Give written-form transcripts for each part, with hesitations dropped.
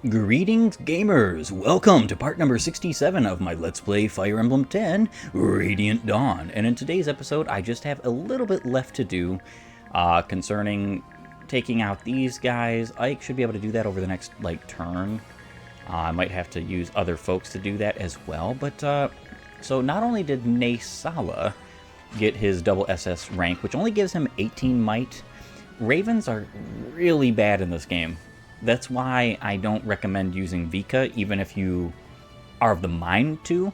Greetings, gamers! Welcome to part number 67 of my Let's Play Fire Emblem 10, Radiant Dawn. And in today's episode, I just have a little bit left to do concerning taking out these guys. Ike should be able to do that over the next, turn. I might have to use other folks to do that as well. But, so not only did Naesala get his double SS rank, which only gives him 18 might, Ravens are really bad in this game. That's why I don't recommend using Vika, even if you are of the mind to.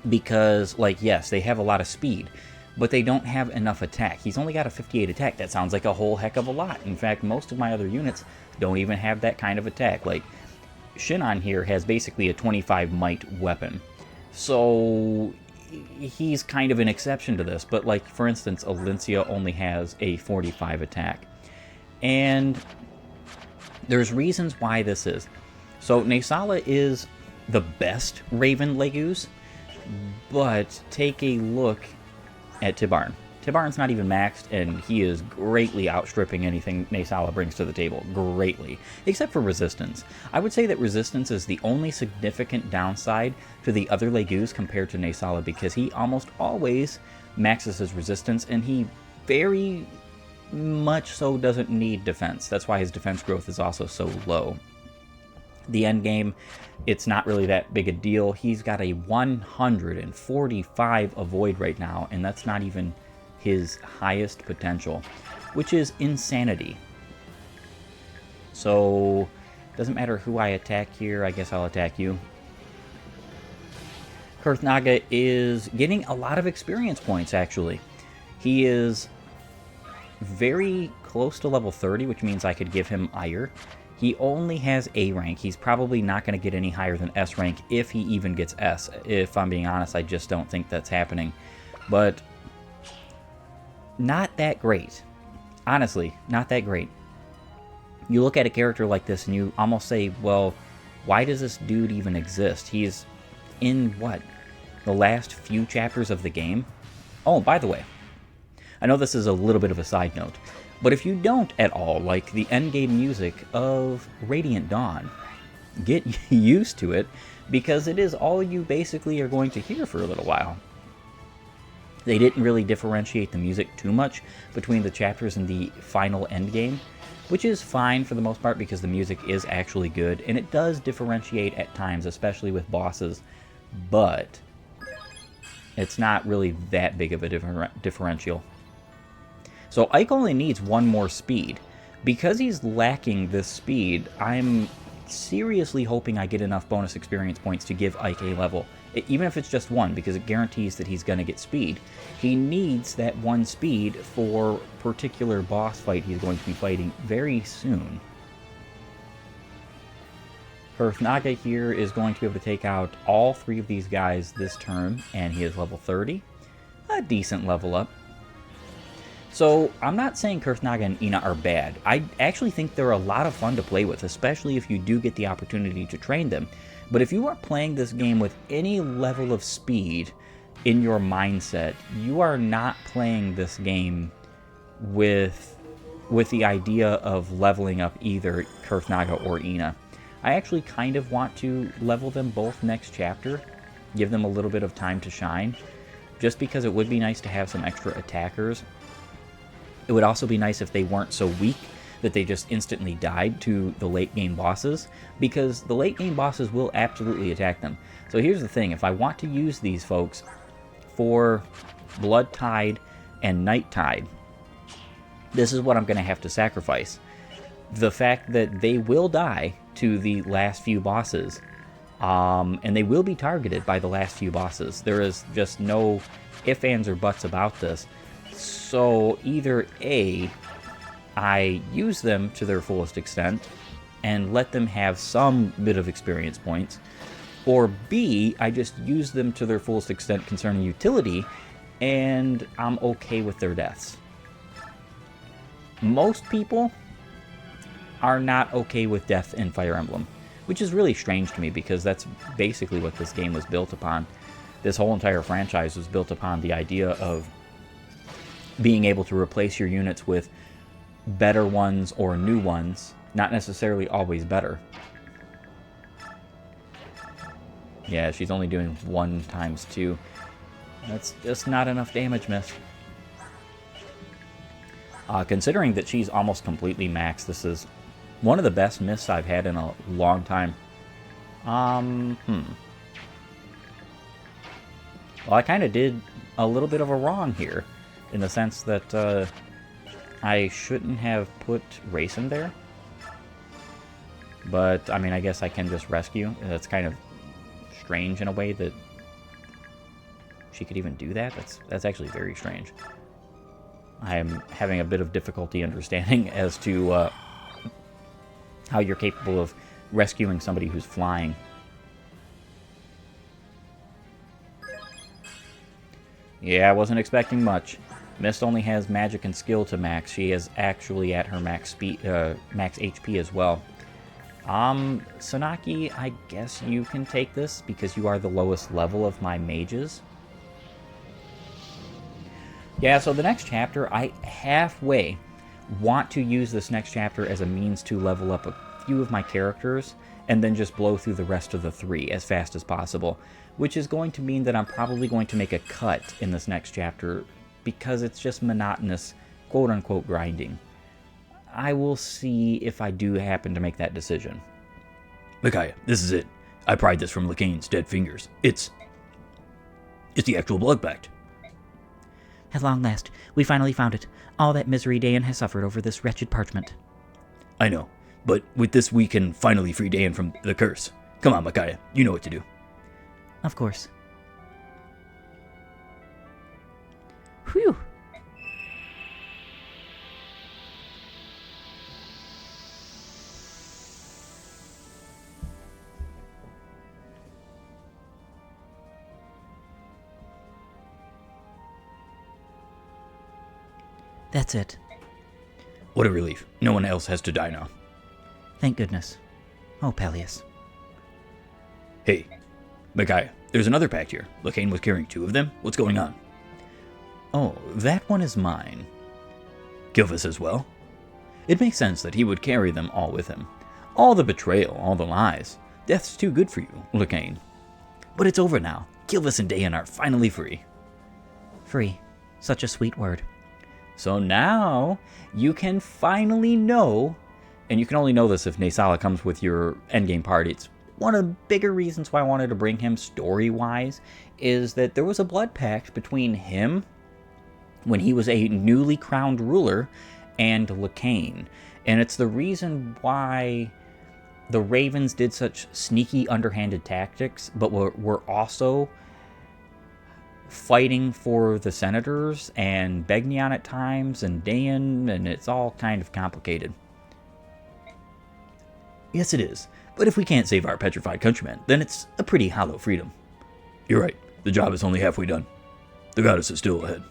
Because, yes, they have a lot of speed, but they don't have enough attack. He's only got a 58 attack. That sounds like a whole heck of a lot. In fact, most of my other units don't even have that kind of attack. Like, Shinon here has basically a 25 might weapon. So, he's kind of an exception to this. But, for instance, Alencia only has a 45 attack. And there's reasons why this is. So Naesala is the best Raven laguz, but take a look at Tibarn. Tibarn's not even maxed, and he is greatly outstripping anything Naesala brings to the table. Greatly. Except for resistance. I would say that resistance is the only significant downside to the other laguz compared to Naesala, because he almost always maxes his resistance, and he very much so doesn't need defense. That's why his defense growth is also so low. The end game, it's not really that big a deal. He's got a 145 avoid right now, and that's not even his highest potential, which is insanity. So, doesn't matter who I attack here, I guess I'll attack you. Kurth is getting a lot of experience points, actually. He is very close to level 30, which means I could give him Ire. He only has A rank. He's probably not going to get any higher than S rank if he even gets S. If I'm being honest, I just don't think that's happening. But not that great. Honestly, not that great. You look at a character like this and you almost say, well, why does this dude even exist? He's in, what, the last few chapters of the game? Oh, by the way, I know this is a little bit of a side note, but if you don't at all like the endgame music of Radiant Dawn, get used to it, because it is all you basically are going to hear for a little while. They didn't really differentiate the music too much between the chapters and the final endgame, which is fine for the most part because the music is actually good, and it does differentiate at times, especially with bosses, but it's not really that big of a differential. So Ike only needs one more speed. Because he's lacking this speed, I'm seriously hoping I get enough bonus experience points to give Ike a level. Even if it's just one, because it guarantees that he's going to get speed. He needs that one speed for a particular boss fight he's going to be fighting very soon. Kurth here is going to be able to take out all three of these guys this turn, and he is level 30. A decent level up. So, I'm not saying Kurth and Ena are bad. I actually think they're a lot of fun to play with, especially if you do get the opportunity to train them. But if you are playing this game with any level of speed in your mindset, you are not playing this game with the idea of leveling up either Kurth or Ena. I actually kind of want to level them both next chapter, give them a little bit of time to shine, just because it would be nice to have some extra attackers. It would also be nice if they weren't so weak that they just instantly died to the late game bosses, because the late game bosses will absolutely attack them. So here's the thing, if I want to use these folks for Blood Tide and Night Tide, this is what I'm going to have to sacrifice. The fact that they will die to the last few bosses, and they will be targeted by the last few bosses. There is just no ifs, ands, or buts about this. So either A, I use them to their fullest extent and let them have some bit of experience points, or B, I just use them to their fullest extent concerning utility, and I'm okay with their deaths. Most people are not okay with death in Fire Emblem, which is really strange to me because that's basically what this game was built upon. This whole entire franchise was built upon the idea of being able to replace your units with better ones or new ones, not necessarily always better. Yeah, she's only doing 1 times 2. That's just not enough damage, miss. Considering that she's almost completely maxed, this is one of the best myths I've had in a long time. Well, I kind of did a little bit of a wrong here, in the sense that I shouldn't have put Wholesome there. But, I mean, I guess I can just rescue. That's kind of strange in a way that she could even do that. That's actually very strange. I am having a bit of difficulty understanding as to how you're capable of rescuing somebody who's flying. Yeah, I wasn't expecting much. Mist only has magic and skill to max. She is actually at her max speed, max HP as well. Sanaki, I guess you can take this because you are the lowest level of my mages. Yeah, so the next chapter, I halfway want to use this next chapter as a means to level up a few of my characters and then just blow through the rest of the 3 as fast as possible, which is going to mean that I'm probably going to make a cut in this next chapter because it's just monotonous, quote-unquote, grinding. I will see if I do happen to make that decision. Micaiah, this is it. I pried this from Lacane's dead fingers. It's the actual blood pact. At long last, we finally found it. All that misery Dayan has suffered over this wretched parchment. I know, but with this we can finally free Dayan from the curse. Come on, Micaiah, you know what to do. Of course. Whew. That's it. What a relief. No one else has to die now. Thank goodness. Oh, Peleus. Hey, Micaiah, there's another pact here. Lacane was carrying 2 of them. What's going on? Oh, that one is mine. Kilvis as well? It makes sense that he would carry them all with him. All the betrayal, all the lies. Death's too good for you, Lacane. But it's over now. Kilvis and Dayan are finally free. Free. Such a sweet word. So now you can finally know, and you can only know this if Naysala comes with your endgame party. It's one of the bigger reasons why I wanted to bring him story-wise, is that there was a blood pact between him when he was a newly crowned ruler and Lacane. And it's the reason why the Ravens did such sneaky, underhanded tactics, but were also fighting for the senators and Begnion at times and Dayan, and it's all kind of complicated. Yes, it is. But if we can't save our petrified countrymen, then it's a pretty hollow freedom. You're right. The job is only halfway done. The goddess is still ahead.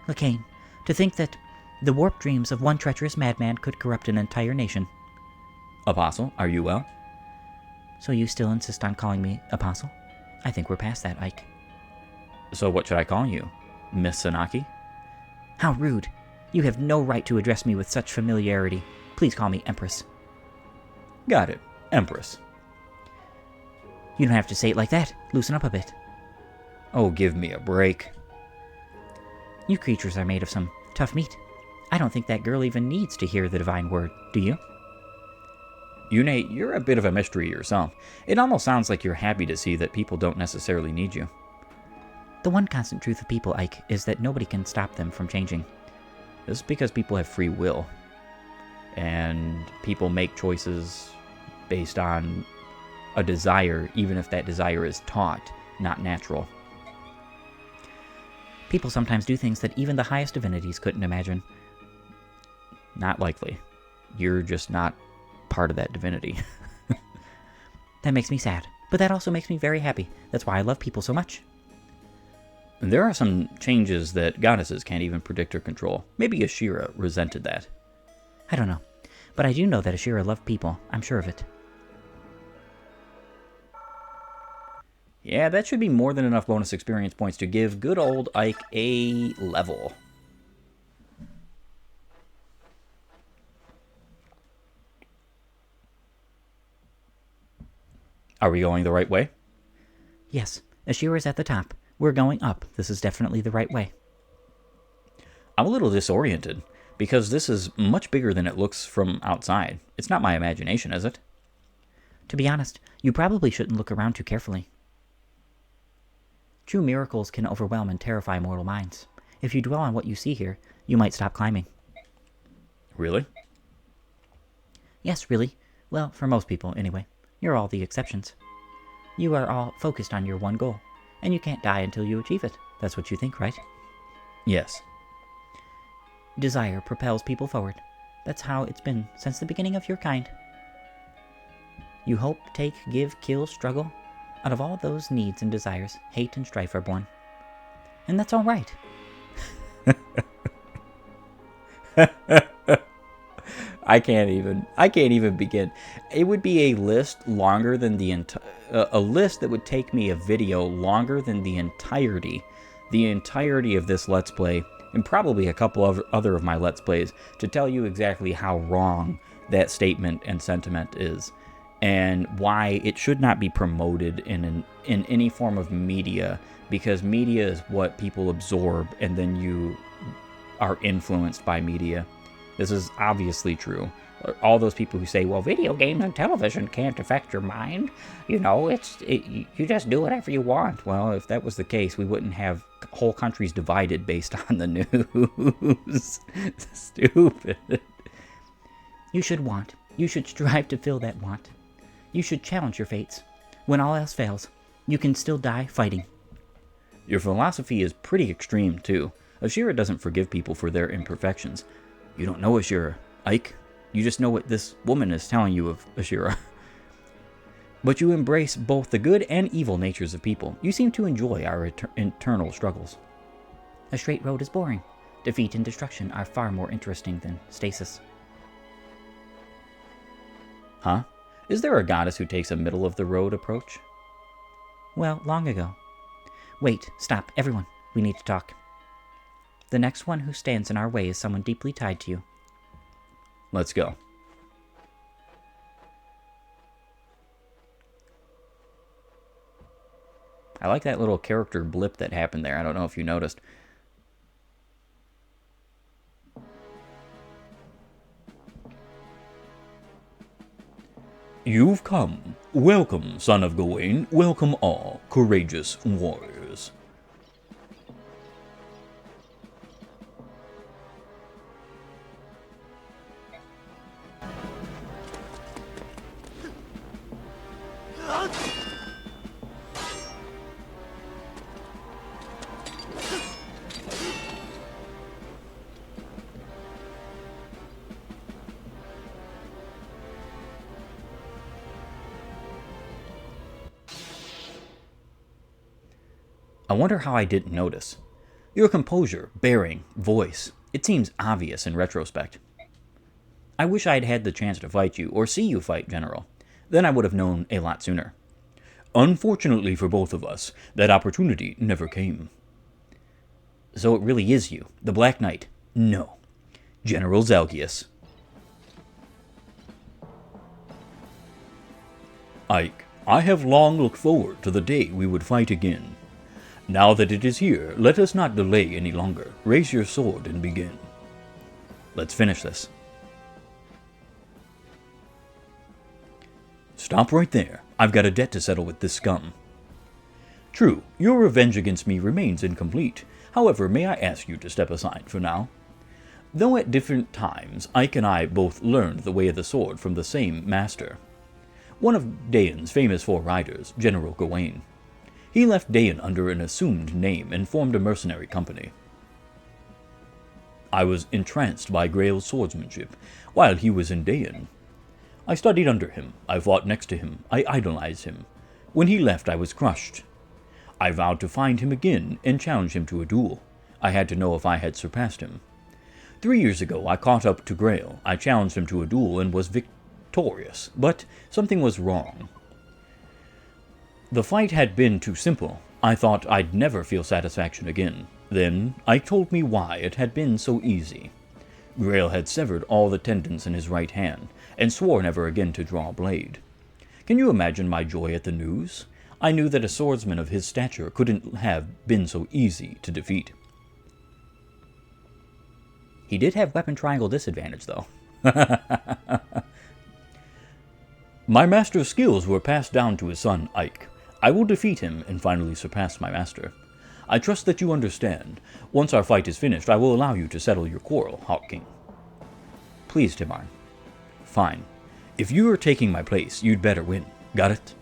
Lacane, to think that the warped dreams of one treacherous madman could corrupt an entire nation. Apostle, are you well? So you still insist on calling me Apostle? I think we're past that, Ike. So what should I call you? Miss Sanaki? How rude. You have no right to address me with such familiarity. Please call me Empress. Got it. Empress. You don't have to say it like that. Loosen up a bit. Oh, give me a break. You creatures are made of some tough meat. I don't think that girl even needs to hear the divine word, do you? Nate, you're a bit of a mystery yourself. It almost sounds like you're happy to see that people don't necessarily need you. The one constant truth of people, Ike, is that nobody can stop them from changing. This is because people have free will. And people make choices based on a desire, even if that desire is taught, not natural. People sometimes do things that even the highest divinities couldn't imagine. Not likely. You're just not part of that divinity. That makes me sad, but that also makes me very happy. That's why I love people so much. There are some changes that goddesses can't even predict or control. Maybe Ashira resented that. I don't know, but I do know that Ashira loved people. I'm sure of it. Yeah, that should be more than enough bonus experience points to give good old Ike a level. Are we going the right way? Yes, Ashira's at the top. We're going up. This is definitely the right way. I'm a little disoriented, because this is much bigger than it looks from outside. It's not my imagination, is it? To be honest, you probably shouldn't look around too carefully. True miracles can overwhelm and terrify mortal minds. If you dwell on what you see here, you might stop climbing. Really? Yes, really. Well, for most people, anyway. You're all the exceptions. You are all focused on your one goal, and you can't die until you achieve it. That's what you think, right? Yes. Desire propels people forward. That's how it's been since the beginning of your kind. You hope, take, give, kill, struggle. Out of all those needs and desires, hate and strife are born. And that's all right. I can't even begin. It would be a list longer than a list that would take me a video longer than the entirety of this Let's Play, and probably a couple of other of my Let's Plays, to tell you exactly how wrong that statement and sentiment is, and why it should not be promoted in any form of media, because media is what people absorb, and then you are influenced by media. This is obviously true. All those people who say, well, video games and television can't affect your mind. You know, you just do whatever you want. Well, if that was the case, we wouldn't have whole countries divided based on the news. Stupid. You should want. You should strive to fill that want. You should challenge your fates. When all else fails, you can still die fighting. Your philosophy is pretty extreme, too. Ashira doesn't forgive people for their imperfections. You don't know Ashira, Ike. You just know what this woman is telling you of Ashira. But you embrace both the good and evil natures of people. You seem to enjoy our internal struggles. A straight road is boring. Defeat and destruction are far more interesting than stasis. Huh? Is there a goddess who takes a middle-of-the-road approach? Well, long ago. Wait, stop, everyone. We need to talk. The next one who stands in our way is someone deeply tied to you. Let's go. I like that little character blip that happened there. I don't know if you noticed. You've come. Welcome, son of Gawain. Welcome all, courageous warriors. I wonder how I didn't notice. Your composure, bearing, voice, it seems obvious in retrospect. I wish I'd had the chance to fight you, or see you fight, General. Then I would have known a lot sooner. Unfortunately for both of us, that opportunity never came. So it really is you, the Black Knight. No. General Zalgius. Ike, I have long looked forward to the day we would fight again. Now that it is here, let us not delay any longer. Raise your sword and begin. Let's finish this. Stop right there. I've got a debt to settle with this scum. True, your revenge against me remains incomplete. However, may I ask you to step aside for now? Though at different times, Ike and I both learned the way of the sword from the same master. One of Daeon's famous four riders, General Gawain. He left Daeon under an assumed name and formed a mercenary company. I was entranced by Grail's swordsmanship while he was in Daeon. I studied under him, I fought next to him, I idolized him. When he left, I was crushed. I vowed to find him again and challenge him to a duel. I had to know if I had surpassed him. 3 years ago, I caught up to Grail. I challenged him to a duel and was victorious, but something was wrong. The fight had been too simple. I thought I'd never feel satisfaction again. Then, Ike told me why it had been so easy. Grail had severed all the tendons in his right hand, and swore never again to draw a blade. Can you imagine my joy at the news? I knew that a swordsman of his stature couldn't have been so easy to defeat. He did have weapon triangle disadvantage, though. My master's skills were passed down to his son, Ike. I will defeat him and finally surpass my master. I trust that you understand. Once our fight is finished, I will allow you to settle your quarrel, Hawk King. Please, Timar. Fine. If you are taking my place, you'd better win. Got it?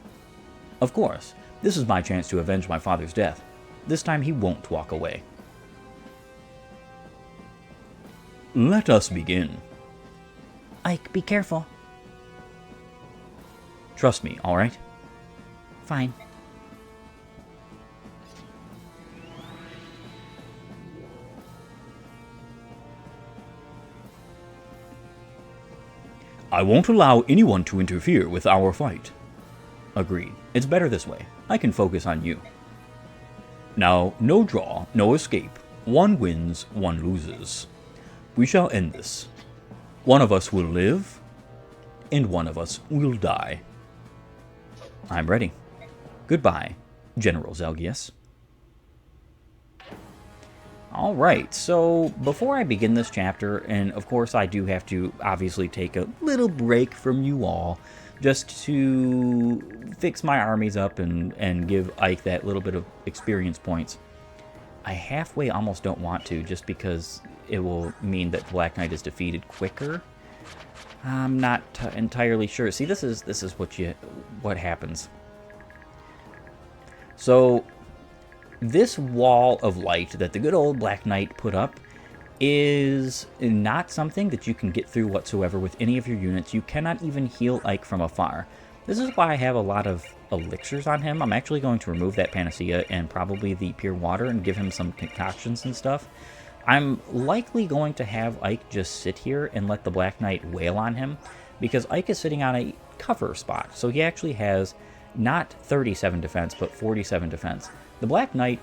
Of course. This is my chance to avenge my father's death. This time he won't walk away. Let us begin. Ike, be careful. Trust me, alright? Fine. I won't allow anyone to interfere with our fight. Agreed. It's better this way. I can focus on you. Now, no draw, no escape. One wins, one loses. We shall end this. One of us will live, and one of us will die. I'm ready. Goodbye, General Zelgius. Alright, so before I begin this chapter, and of course I do have to obviously take a little break from you all, just to fix my armies up and give Ike that little bit of experience points. I halfway almost don't want to, just because it will mean that Black Knight is defeated quicker. I'm not entirely sure. See, this is what happens. So this wall of light that the good old Black Knight put up is not something that you can get through whatsoever with any of your units. You cannot even heal Ike from afar. This is why I have a lot of elixirs on him. I'm actually going to remove that panacea and probably the pure water and give him some concoctions and stuff. I'm likely going to have Ike just sit here and let the Black Knight wail on him, because Ike is sitting on a cover spot. So he actually has not 37 defense, but 47 defense. The Black Knight,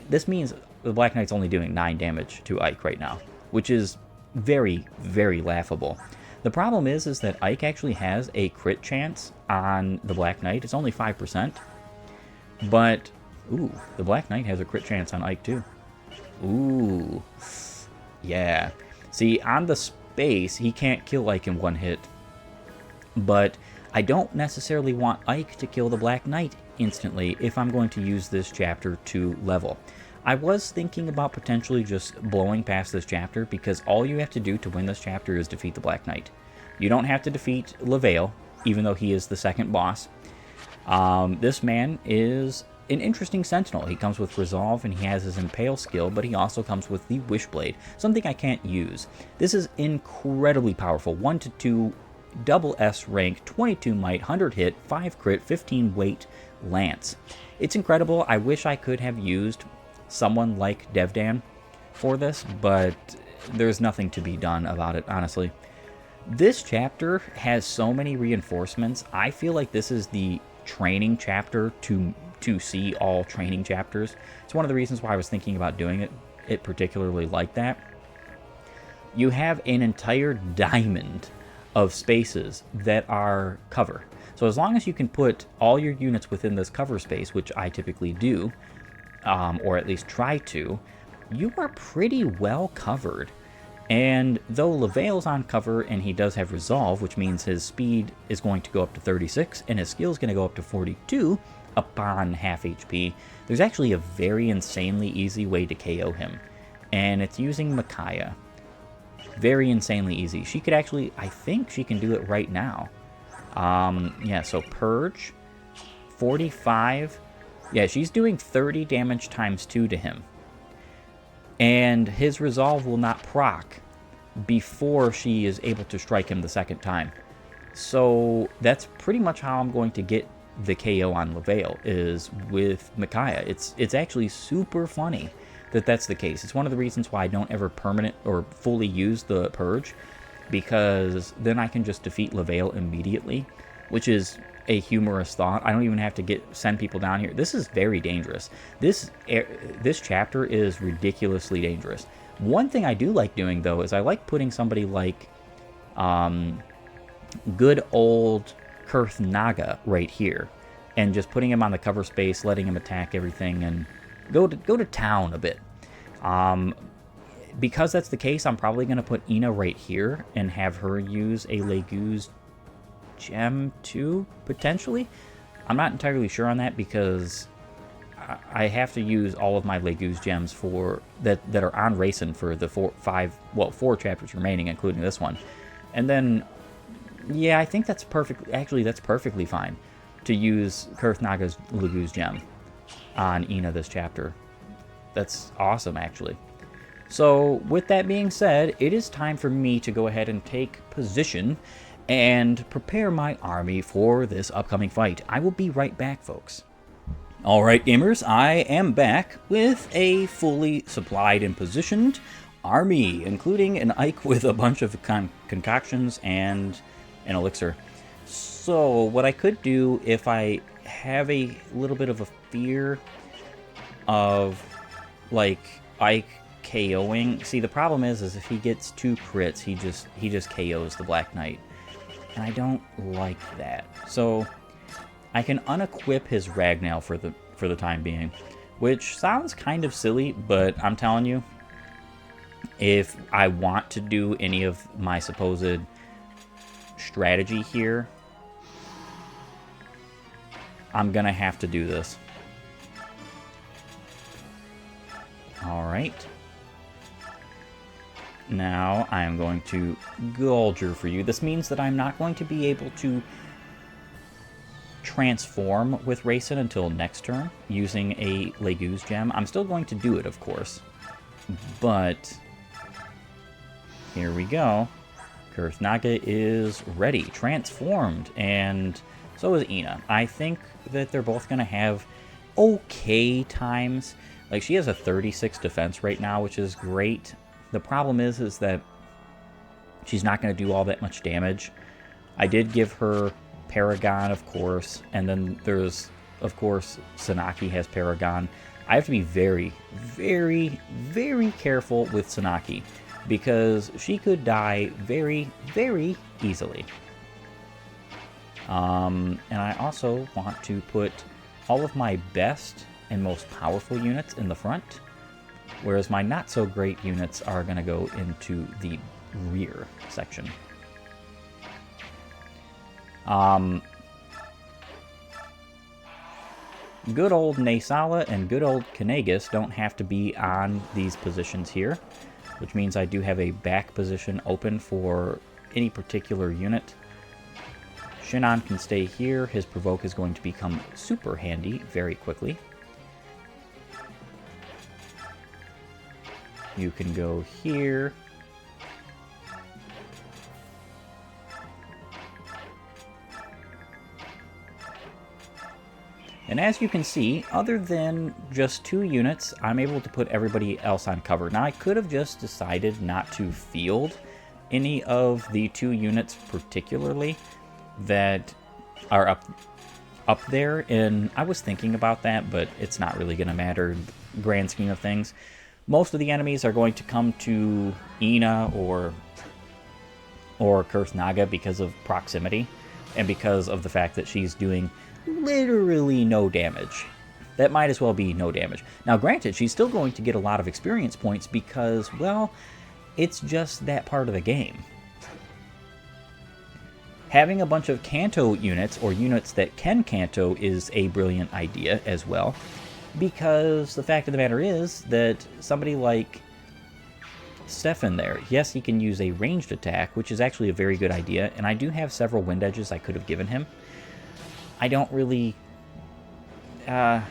this means the Black Knight's only doing 9 damage to Ike right now, which is very, very laughable. The problem is that Ike actually has a crit chance on the Black Knight. It's only 5%. But, ooh, the Black Knight has a crit chance on Ike too. Ooh, yeah. See, on the space, he can't kill Ike in one hit. But I don't necessarily want Ike to kill the Black Knight instantly if I'm going to use this chapter to level. I was thinking about potentially just blowing past this chapter, because all you have to do to win this chapter is defeat the Black Knight. You don't have to defeat Lavale, even though he is the second boss. This man is an interesting sentinel. He comes with Resolve and he has his Impale skill, but he also comes with the Wishblade, something I can't use. This is incredibly powerful. 1 to 2, double S rank, 22 might, 100 hit, 5 crit, 15 weight lance. It's incredible. I wish I could have used someone like Devdan for this, but there's nothing to be done about it, honestly. This chapter has so many reinforcements. I feel like this is the training chapter to see all training chapters. It's one of the reasons why I was thinking about doing it particularly like that. You have an entire diamond of spaces that are cover. So as long as you can put all your units within this cover space, which I typically do, or at least try to, you are pretty well covered. And though Lavale's on cover and he does have Resolve, which means his speed is going to go up to 36 and his skill is going to go up to 42 upon half HP, there's actually a very insanely easy way to KO him. And it's using Micaiah. Very insanely easy. She could actually, I think she can do it right now. Yeah, so Purge, 45. Yeah, she's doing 30 damage times 2 to him. And his Resolve will not proc before she is able to strike him the second time. So that's pretty much how I'm going to get the KO on Lavale, is with Micaiah. It's actually super funny that that's the case. It's one of the reasons why I don't ever permanent or fully use the Purge, because then I can just defeat Lavale immediately, which is a humorous thought. I don't even have to send people down here. This is very dangerous. This chapter is ridiculously dangerous. One thing I do like doing, though, is I like putting somebody like good old Kurth Naga right here, and just putting him on the cover space, letting him attack everything, and go to town a bit. Because that's the case, I'm probably going to put Ena right here and have her use a laguz gem too, potentially. I'm not entirely sure on that because I have to use all of my laguz gems for that are on Racing for the 4 chapters remaining, including this one. And then, yeah, I think that's perfect. Actually, that's perfectly fine to use Kurth Naga's laguz gem on Ena this chapter. That's awesome, actually. So, with that being said, it is time for me to go ahead and take position and prepare my army for this upcoming fight. I will be right back, folks. Alright, gamers, I am back with a fully supplied and positioned army, including an Ike with a bunch of concoctions and an elixir. So, what I could do if I have a little bit of a fear of, like, Ike KOing. See, the problem is if he gets 2 crits, he just KOs the Black Knight. And I don't like that. So I can unequip his Ragnail for the time being, which sounds kind of silly, but I'm telling you, if I want to do any of my supposed strategy here, I'm gonna have to do this. Alright. Now, I am going to Gulger for you. This means that I'm not going to be able to transform with Racing until next turn using a laguz gem. I'm still going to do it, of course. But, here we go. Kurth Naga is ready, transformed, and so is Ena. I think that they're both going to have okay times. Like, she has a 36 defense right now, which is great. The problem is that she's not going to do all that much damage. I did give her Paragon, of course, and then there's, of course, Sanaki has Paragon. I have to be very, very, very careful with Sanaki because she could die very, very easily. And I also want to put all of my best and most powerful units in the front, whereas my not-so-great units are going to go into the rear section. Good old Naysala and good old Kanagus don't have to be on these positions here, which means I do have a back position open for any particular unit. Shinon can stay here. His Provoke is going to become super handy very quickly. You can go here. And as you can see, other than just 2 units, I'm able to put everybody else on cover. Now, I could have just decided not to field any of the 2 units particularly that are up there, and I was thinking about that, but it's not really going to matter grand scheme of things. Most of the enemies are going to come to Ena or Kurth Naga because of proximity, and because of the fact that she's doing literally no damage. That might as well be no damage. Now, granted, she's still going to get a lot of experience points because, well, it's just that part of the game. Having a bunch of Canto units, or units that can Canto, is a brilliant idea as well, because the fact of the matter is that somebody like Stefan there, yes, he can use a ranged attack, which is actually a very good idea, and I do have several wind edges I could have given him. I don't really... I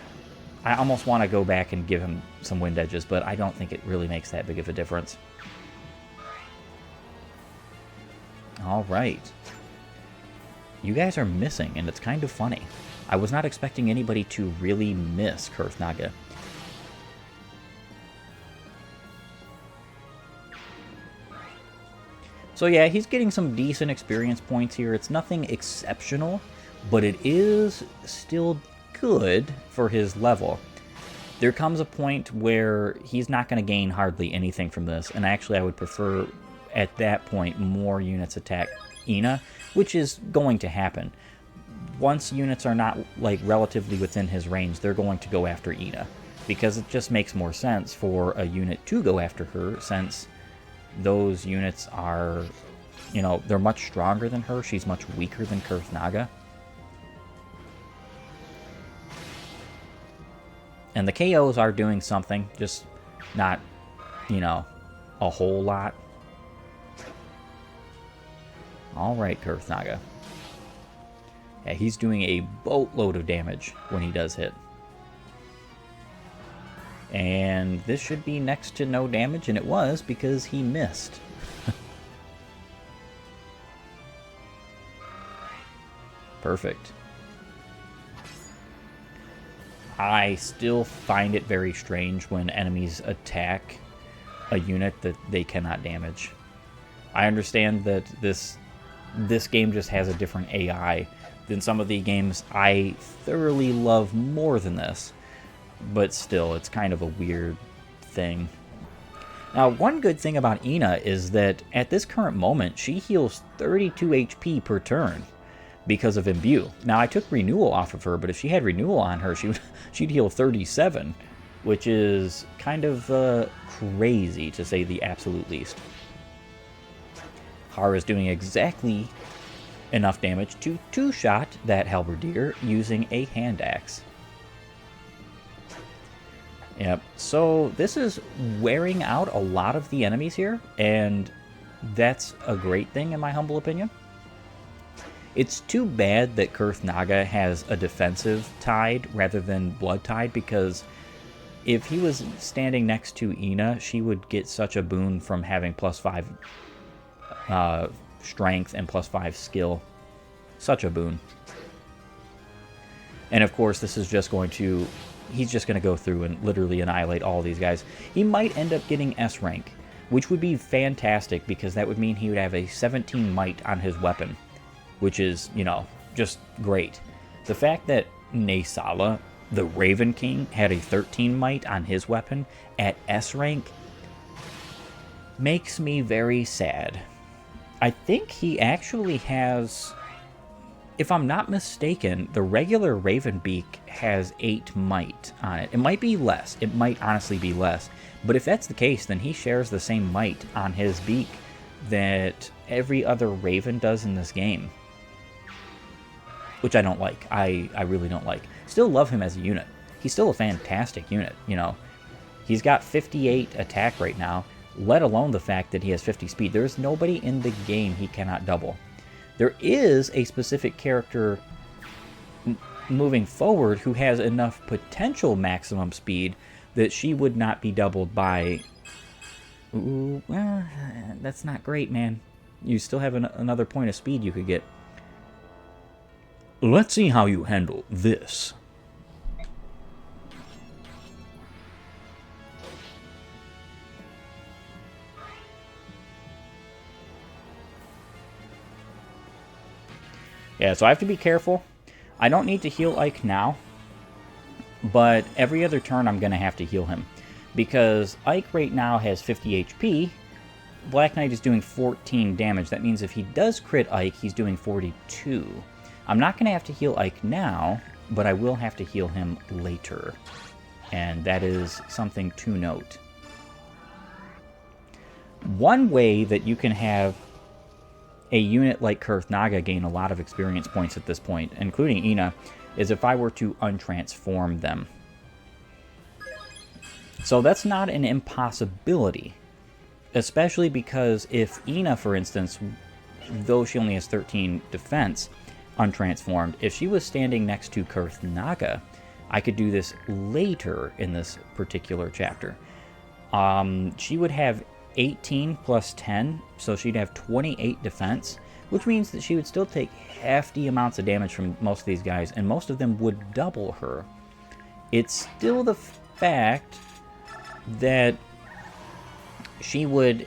almost want to go back and give him some wind edges, but I don't think it really makes that big of a difference. Alright. You guys are missing, and it's kind of funny. I was not expecting anybody to really miss Kurth Naga. So yeah, he's getting some decent experience points here. It's nothing exceptional, but it is still good for his level. There comes a point where he's not going to gain hardly anything from this, and actually I would prefer at that point more units attack Ena, which is going to happen. once units are not, like, relatively within his range, they're going to go after Ena. Because it just makes more sense for a unit to go after her, since those units are, you know, they're much stronger than her. She's much weaker than Kurth Naga. And the KOs are doing something, just not, you know, a whole lot. Alright, Kurth Naga. Yeah, he's doing a boatload of damage when he does hit. And this should be next to no damage, and it was because he missed. Perfect. I still find it very strange when enemies attack a unit that they cannot damage. I understand that this game just has a different AI than some of the games I thoroughly love more than this. But still, it's kind of a weird thing. Now, one good thing about Ena is that at this current moment, she heals 32 HP per turn because of Imbue. Now, I took Renewal off of her, but if she had Renewal on her, she'd heal 37, which is kind of crazy, to say the absolute least. Hara's doing exactly enough damage to two-shot that Halberdier using a hand axe. Yep, so this is wearing out a lot of the enemies here, and that's a great thing in my humble opinion. It's too bad that Kurth Naga has a defensive tide rather than blood tide, because if he was standing next to Ena, she would get such a boon from having +5 strength and +5 skill. Such a boon. And of course, this is just going to... he's just going to go through and literally annihilate all these guys. He might end up getting S rank, which would be fantastic, because that would mean he would have a 17 might on his weapon, which is, you know, just great. The fact that Naysala, the Raven King, had a 13 might on his weapon at S rank makes me very sad. I think he actually has... if I'm not mistaken, the regular Ravenbeak has 8 might on it. It might be less. It might honestly be less. But if that's the case, then he shares the same might on his beak that every other Raven does in this game. Which I don't like. I really don't like. Still love him as a unit. He's still a fantastic unit, you know. He's got 58 attack right now, let alone the fact that he has 50 speed. There's nobody in the game he cannot double. There is a specific character moving forward who has enough potential maximum speed that she would not be doubled by... ooh, well, that's not great, man. You still have another point of speed you could get. Let's see how you handle this. Yeah, so I have to be careful. I don't need to heal Ike now, but every other turn I'm going to have to heal him. Because Ike right now has 50 HP, Black Knight is doing 14 damage. That means if he does crit Ike, he's doing 42. I'm not going to have to heal Ike now, but I will have to heal him later. And that is something to note. One way that you can have a unit like Kurth Naga gain a lot of experience points at this point, including Ena, is if I were to untransform them. So that's not an impossibility, especially because if Ena, for instance, though she only has 13 defense, untransformed, if she was standing next to Kurth Naga, I could do this later in this particular chapter. She would have 18 plus 10, so she'd have 28 defense, which means that she would still take hefty amounts of damage from most of these guys, and most of them would double her. It's still the fact that she would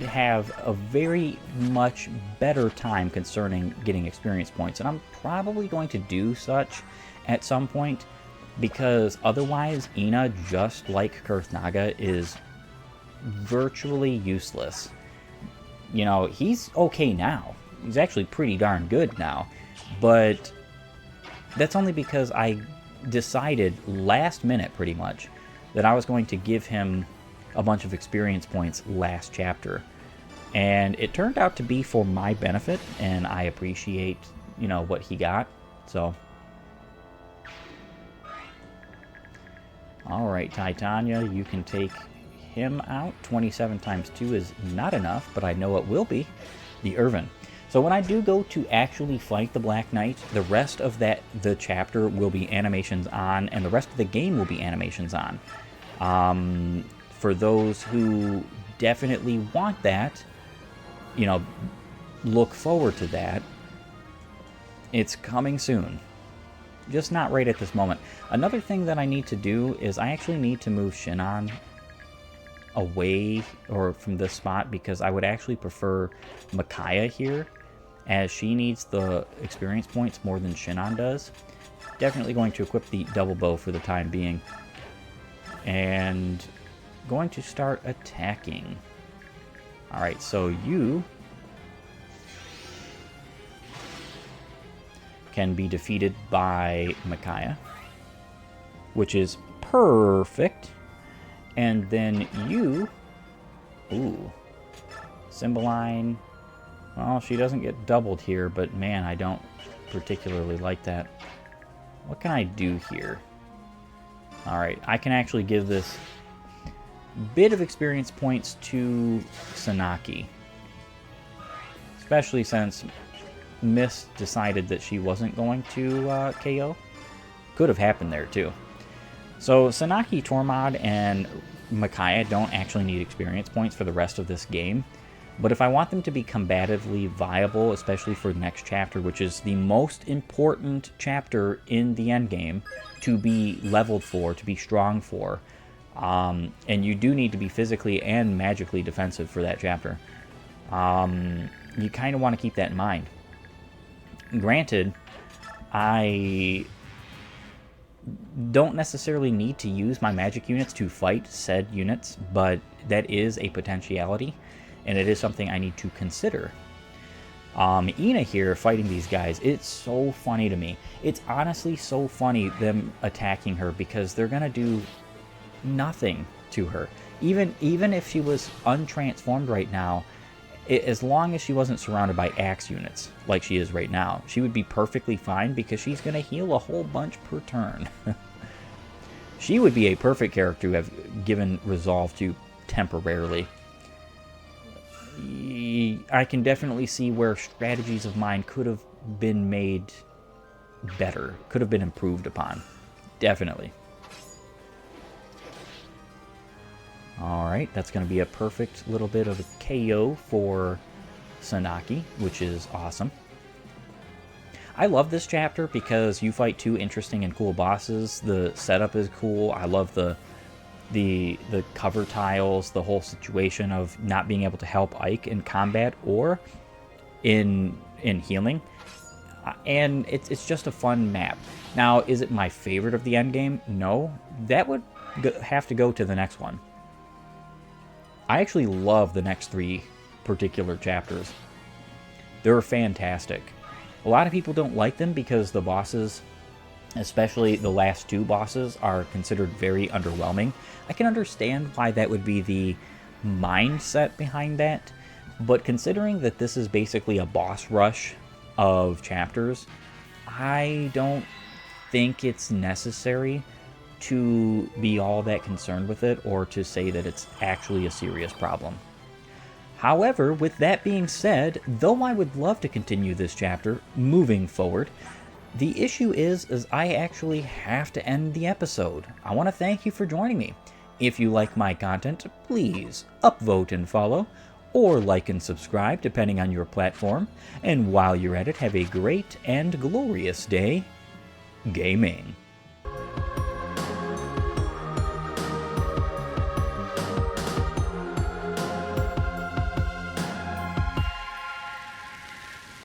have a very much better time concerning getting experience points, and I'm probably going to do such at some point, because otherwise Ena, just like Kurth Naga, is virtually useless. You know, he's okay now. He's actually pretty darn good now. But That's only because I decided last minute, pretty much, that I was going to give him a bunch of experience points last chapter. And it turned out to be for my benefit, and I appreciate, you know, what he got. So, alright, Titania, you can take him out. 27 times 2 is not enough, but I know it will be. The Irvin. So when I do go to actually fight the Black Knight, the rest of the chapter will be animations on, and the rest of the game will be animations on. For those who definitely want that, you know, look forward to that. It's coming soon. Just not right at this moment. Another thing that I need to do is I actually need to move Shinon away or from this spot, because I would actually prefer Micaiah here, as she needs the experience points more than Shinon does. Definitely going to equip the double bow for the time being. And going to start attacking. Alright, so you can be defeated by Micaiah, which is perfect. And then you, ooh, Cymbeline, well, she doesn't get doubled here, but man, I don't particularly like that. What can I do here? Alright, I can actually give this bit of experience points to Sanaki. Especially since Miss decided that she wasn't going to KO. Could have happened there too. So Sanaki, Tormod, and Micaiah don't actually need experience points for the rest of this game. But if I want them to be combatively viable, especially for the next chapter, which is the most important chapter in the endgame to be leveled for, to be strong for, and you do need to be physically and magically defensive for that chapter, you kind of want to keep that in mind. Granted, I don't necessarily need to use my magic units to fight said units, but that is a potentiality, and it is something I need to consider. Ena here fighting these guys, it's so funny to me. It's honestly so funny them attacking her, because they're gonna do nothing to her. Even if she was untransformed right now, as long as she wasn't surrounded by axe units like she is right now, she would be perfectly fine, because she's going to heal a whole bunch per turn. She would be a perfect character to have given resolve to temporarily. I can definitely see where strategies of mine could have been made better, could have been improved upon. Definitely. Alright, that's going to be a perfect little bit of a KO for Sanaki, which is awesome. I love this chapter because you fight two interesting and cool bosses. The setup is cool. I love the cover tiles, the whole situation of not being able to help Ike in combat or in healing. And it's just a fun map. Now, is it my favorite of the endgame? No. That would have to go to the next one. I actually love the next three particular chapters. They're fantastic. A lot of people don't like them because the bosses, especially the last two bosses, are considered very underwhelming. I can understand why that would be the mindset behind that, but considering that this is basically a boss rush of chapters, I don't think it's necessary to be all that concerned with it, or to say that it's actually a serious problem. However, with that being said, though I would love to continue this chapter moving forward, the issue is I actually have to end the episode. I want to thank you for joining me. If you like my content, please upvote and follow, or like and subscribe depending on your platform. And while you're at it, have a great and glorious day gaming.